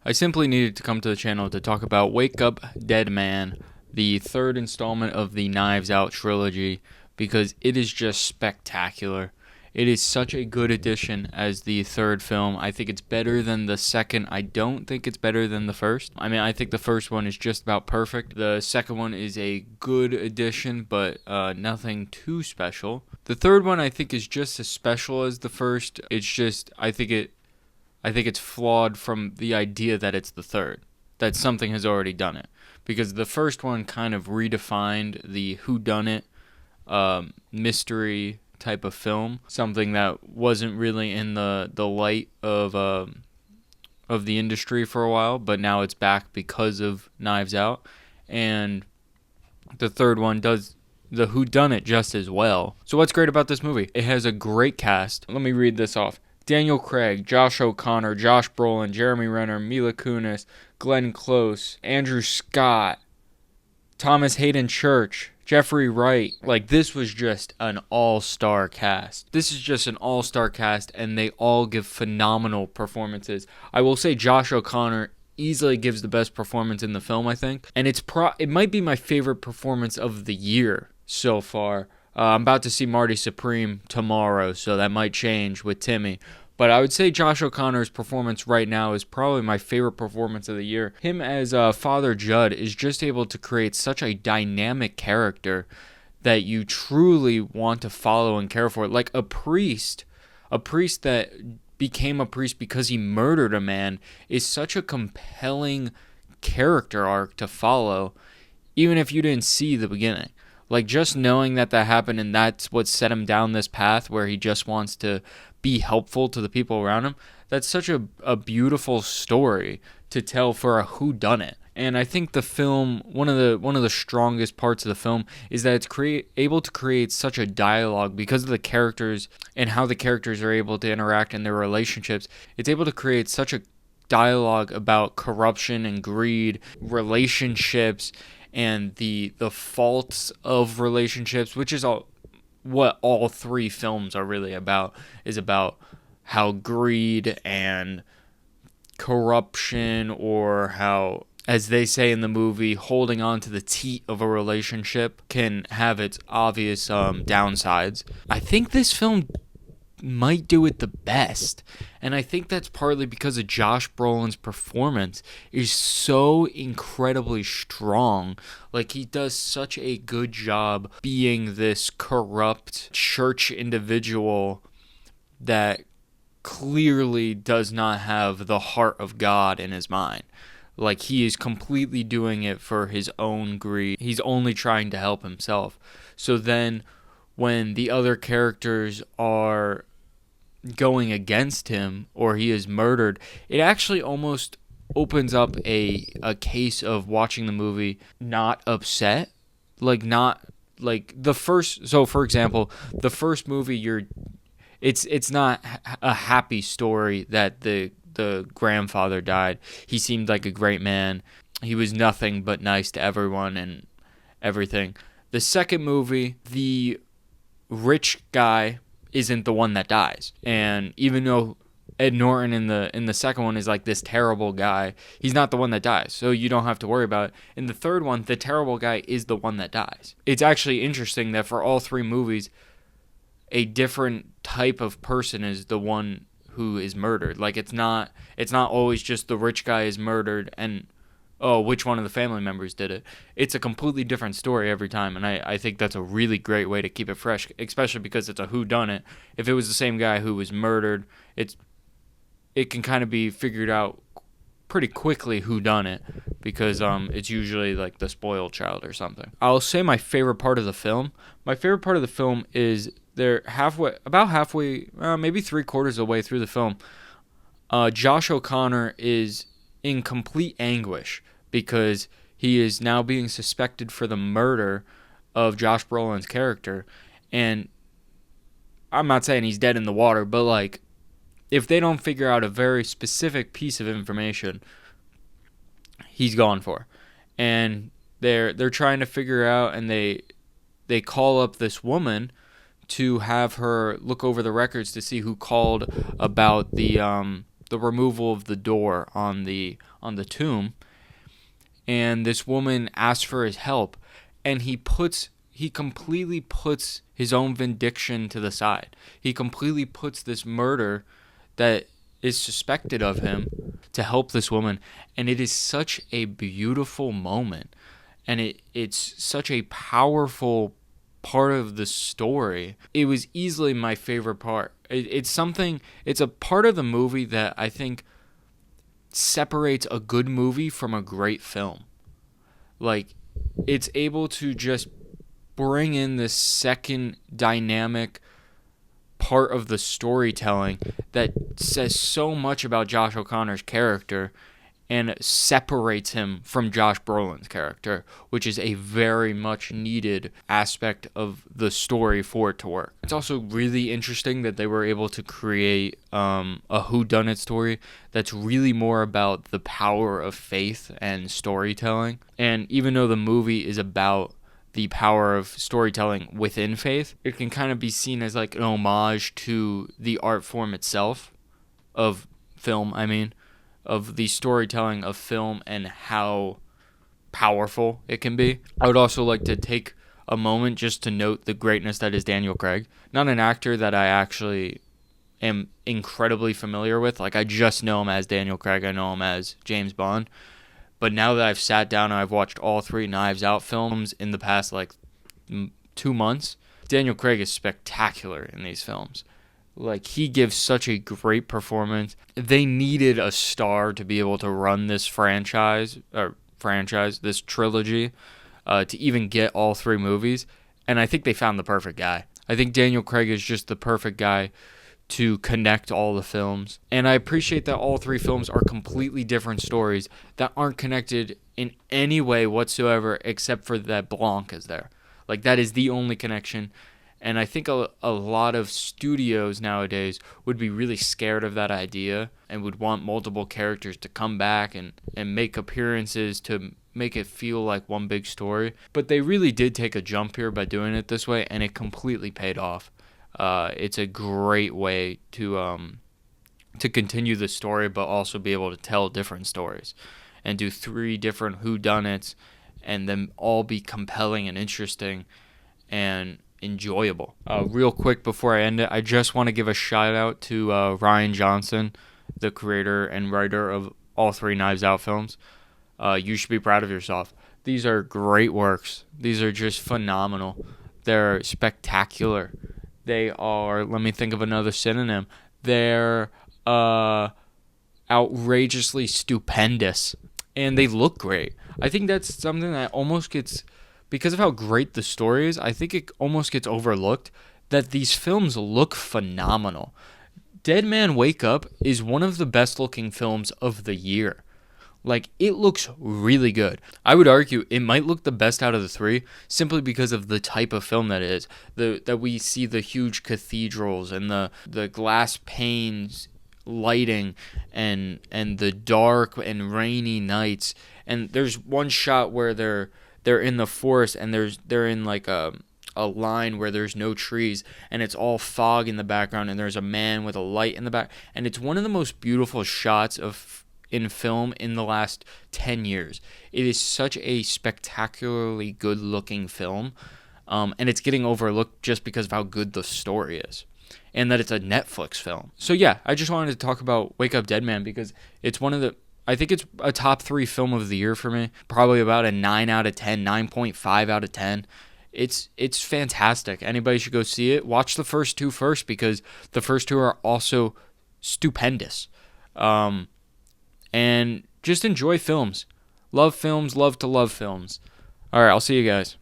I simply needed to come to the channel to talk about Wake Up Dead Man, the third installment of the Knives Out trilogy, because it is just spectacular. It is such a good addition as the third film. I think it's better than the second. I don't think it's better than the first. I mean, I think the first one is just about perfect. The second one is a good addition, but nothing too special. The third one I think is just as special as the first. It's just I think it's flawed from the idea that it's the third, that something has already done it. Because the first one kind of redefined the whodunit mystery type of film, something that wasn't really in the light of the industry for a while, but now it's back because of Knives Out. And the third one does the whodunit just as well. So what's great about this movie? It has a great cast. Let me read this off. Daniel Craig, Josh O'Connor, Josh Brolin, Jeremy Renner, Mila Kunis, Glenn Close, Andrew Scott, Thomas Hayden Church, Jeffrey Wright. Like, this was just an all-star cast. This is just an all-star cast, and they all give phenomenal performances. I will say Josh O'Connor easily gives the best performance in the film, I think. And it might be my favorite performance of the year so far. I'm about to see Marty Supreme tomorrow, so that might change with Timmy. But I would say Josh O'Connor's performance right now is probably my favorite performance of the year. Him as Father Judd is just able to create such a dynamic character that you truly want to follow and care for. Like a priest that became a priest because he murdered a man is such a compelling character arc to follow, even if you didn't see the beginning. Like, just knowing that happened and that's what set him down this path where he just wants to be helpful to the people around him, that's such a beautiful story to tell for a whodunit. And I think the film, one of the strongest parts of the film is that it's able to create such a dialogue because of the characters and how the characters are able to interact in their relationships. It's able to create such a dialogue about corruption and greed, relationships, and the faults of relationships, which is what all three films are really about, is about how greed and corruption, or how, as they say in the movie, holding on to the teat of a relationship can have its obvious downsides. I think this film might do it the best, and I think that's partly because of Josh Brolin's performance is so incredibly strong. Like, he does such a good job being this corrupt church individual that clearly does not have the heart of God in his mind. Like, he is completely doing it for his own greed. He's only trying to help himself. So then when the other characters are going against him or he is murdered, it actually almost opens up a case of watching the movie not upset. Like, not like the first. So for example, the first movie, it's not a happy story that the grandfather died. He seemed like a great man. He was nothing but nice to everyone and everything. The second movie, the rich guy isn't the one that dies, and even though Ed Norton in the second one is like this terrible guy, he's not the one that dies, so you don't have to worry about it. In the third one, the terrible guy is the one that dies. It's actually interesting that for all three movies, a different type of person is the one who is murdered. Like, it's not always just the rich guy is murdered and, oh, which one of the family members did it. It's a completely different story every time, and I think that's a really great way to keep it fresh, especially because it's a whodunit. If it was the same guy who was murdered, it can kind of be figured out pretty quickly who done it, because it's usually like the spoiled child or something. I'll say my favorite part of the film. My favorite part of the film is they're about halfway, maybe 3/4 of the way through the film. Josh O'Connor is in complete anguish because he is now being suspected for the murder of Josh Brolin's character. And I'm not saying he's dead in the water, but like, if they don't figure out a very specific piece of information, he's gone for. And they're trying to figure out, and they call up this woman to have her look over the records to see who called about the the removal of the door on the tomb, and this woman asks for his help, and he completely puts his own vindication to the side. He completely puts this murder that is suspected of him to help this woman, and it is such a beautiful moment, and it's such a powerful part of the story. It was easily my favorite part. It's a part of the movie that I think separates a good movie from a great film. Like, it's able to just bring in this second dynamic part of the storytelling that says so much about Josh O'Connor's character and separates him from Josh Brolin's character, which is a very much needed aspect of the story for it to work. It's also really interesting that they were able to create a whodunit story that's really more about the power of faith and storytelling. And even though the movie is about the power of storytelling within faith, it can kind of be seen as like an homage to the art form itself of film, of the storytelling of film and how powerful it can be. I would also like to take a moment just to note the greatness that is Daniel Craig. Not an actor that I actually am incredibly familiar with. Like, I just know him as Daniel Craig. I know him as James Bond. But now that I've sat down and I've watched all 3 Knives Out films in the past, 2 months, Daniel Craig is spectacular in these films. Like, he gives such a great performance. They needed a star to be able to run this this trilogy, to even get all 3 movies. And I think they found the perfect guy. I think Daniel Craig is just the perfect guy to connect all the films. And I appreciate that all 3 films are completely different stories that aren't connected in any way whatsoever except for that Blanc is there. Like, that is the only connection. And I think a lot of studios nowadays would be really scared of that idea and would want multiple characters to come back and make appearances to make it feel like one big story. But they really did take a jump here by doing it this way, and it completely paid off. It's a great way to continue the story, but also be able to tell different stories and do 3 different whodunits and them all be compelling and interesting and enjoyable. Real quick before I end it, I just want to give a shout out to Rian Johnson, the creator and writer of all 3 Knives Out films. You should be proud of yourself. These are great works. These are just phenomenal. They're spectacular. They are, let me think of another synonym. They're outrageously stupendous. And they look great. I think that's something that almost gets, because of how great the story is, I think it almost gets overlooked that these films look phenomenal. Dead Man Wake Up is one of the best looking films of the year. Like, it looks really good. I would argue it might look the best out of the 3 simply because of the type of film that it is. That we see the huge cathedrals and the glass panes lighting and the dark and rainy nights. And there's one shot where they're in the forest and they're in like a line where there's no trees and it's all fog in the background and there's a man with a light in the back, and it's one of the most beautiful shots in film in the last 10 years. It is such a spectacularly good looking film, and it's getting overlooked just because of how good the story is and that it's a Netflix film. So yeah, I just wanted to talk about Wake Up Dead Man because it's I think it's a top 3 film of the year for me. Probably about a 9 out of 10, 9.5 out of 10. It's fantastic. Anybody should go see it. Watch the first 2 first because the first 2 are also stupendous. And just enjoy films. Love films, love to love films. All right, I'll see you guys.